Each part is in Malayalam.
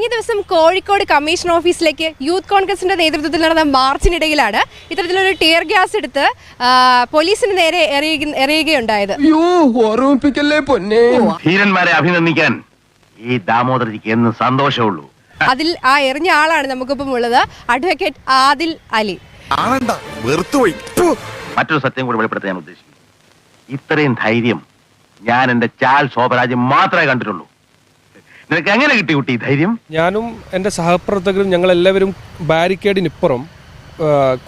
കഴിഞ്ഞ ദിവസം കോഴിക്കോട് കമ്മീഷൻ ഓഫീസിലേക്ക് യൂത്ത് കോൺഗ്രസിന്റെ നേതൃത്വത്തിൽ നടന്ന മാർച്ചിനിടയിലാണ് ഇത്തരത്തിലൊരു ടിയർ ഗ്യാസ് എടുത്ത് പോലീസിന് നേരെ എറിയുകയുണ്ടായത്. ധീരന്മാരെ അഭിനന്ദിക്കാൻ ഈ ദാമോദരജിക്ക് എന്ന് സന്തോഷമുള്ളൂ. അതിൽ ആ എറിഞ്ഞ ആളാണ് നമുക്കിപ്പം ഉള്ളത്, അഡ്വക്കേറ്റ് ആദിൽ അലി. മറ്റൊരു സത്യം കൂടി വെളിപ്പെടുത്താൻ ഞാൻ ഉദ്ദേശിക്കുന്നു. ഇത്രയും ധൈര്യം ഞാൻ എന്റെ ചാൽ ശോഭരാജ് മാത്രമേ കണ്ടിട്ടുള്ളൂ. നിനക്ക് എങ്ങനെ കിട്ടി കുട്ടി ധൈര്യം? ഞാനും എൻ്റെ സഹപ്രവർത്തകരും ഞങ്ങൾ എല്ലാവരും ബാരിക്കേഡിനിപ്പുറം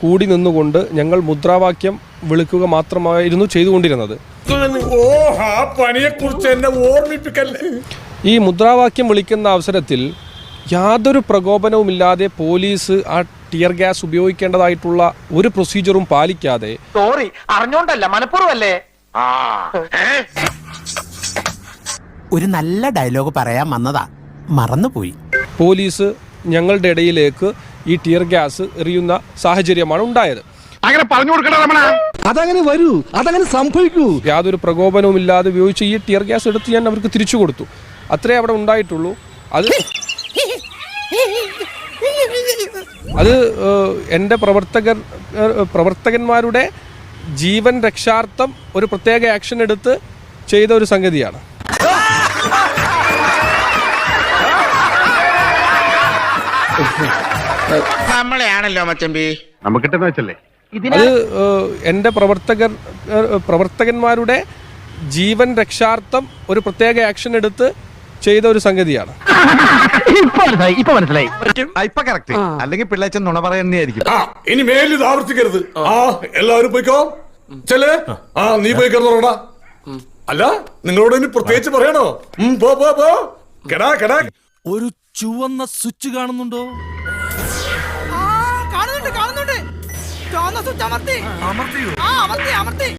കൂടി നിന്നുകൊണ്ട് ഞങ്ങൾ മുദ്രാവാക്യം വിളിക്കുക മാത്രമായിരുന്നു ചെയ്തുകൊണ്ടിരുന്നത്. ഈ മുദ്രാവാക്യം വിളിക്കുന്ന അവസരത്തിൽ യാതൊരു പ്രകോപനവുമില്ലാതെ പോലീസ് ആ ടിയർ ഗ്യാസ് ഉപയോഗിക്കേണ്ടതായിട്ടുള്ള ഒരു പ്രൊസീജിയറും പാലിക്കാതെ, സോറി അറിഞ്ഞോണ്ടല്ല മനഃപൂർവ്വമല്ലേ, ഒരു നല്ല ഡയലോഗ് പറയാൻ വന്നതാ, മറന്നുപോയി. പോലീസ് ഞങ്ങളുടെ ഇടയിലേക്ക് ഈ ടിയർ ഗ്യാസ് എറിയുന്ന സാഹചര്യമാണ് ഉണ്ടായത്. അങ്ങനെ പറഞ്ഞു കൊടുക്കണ, അതങ്ങനെ വരൂ, അതങ്ങനെ സംഭവിക്കൂ. യാതൊരു പ്രകോപനവും ഇല്ലാതെ ഉപയോഗിച്ച് ഈ ടിയർ ഗ്യാസ് എടുത്ത് ഞാൻ അവർക്ക് തിരിച്ചു കൊടുത്തു. അത്രേ അവിടെ ഉണ്ടായിട്ടുള്ളൂ. അത് എൻ്റെ പ്രവർത്തകന്മാരുടെ ജീവൻ രക്ഷാർത്ഥം ഒരു പ്രത്യേക ആക്ഷൻ എടുത്ത് ചെയ്ത ഒരു സംഗതിയാണ്. നമ്മളെയാണല്ലോ മച്ചമ്പി നമുക്കിട്ടെന്ന് വെച്ചല്ലേ. അത് എൻ്റെ പ്രവർത്തകന്മാരുടെ ജീവൻ രക്ഷാർത്ഥം ഒരു പ്രത്യേക ആക്ഷൻ എടുത്ത് ചെയ്ത ഒരു സംഗതിയാണ്. ഇപ്പൊ മനസ്സിലായി. അല്ലെങ്കിൽ പിള്ളേച്ചൻ നുണ പറയുന്നതായിരിക്കും. ഇനി മേലിൽ ഇത് ആവർത്തിക്കരുത്. എല്ലാവരും പോയിക്കോ. ചെല്ലേ, നീ പോയി കിടന്നോടാ. അല്ല, നിങ്ങളോട് ഇനി പ്രത്യേകിച്ച് പറയണോ? കെടാ കെടാ. ഒരു ചുവന്ന സ്വിച്ച് കാണുന്നുണ്ടോ? കാണുന്നുണ്ട്. ചുവന്ന സ്വിച്ച് അമർത്തി.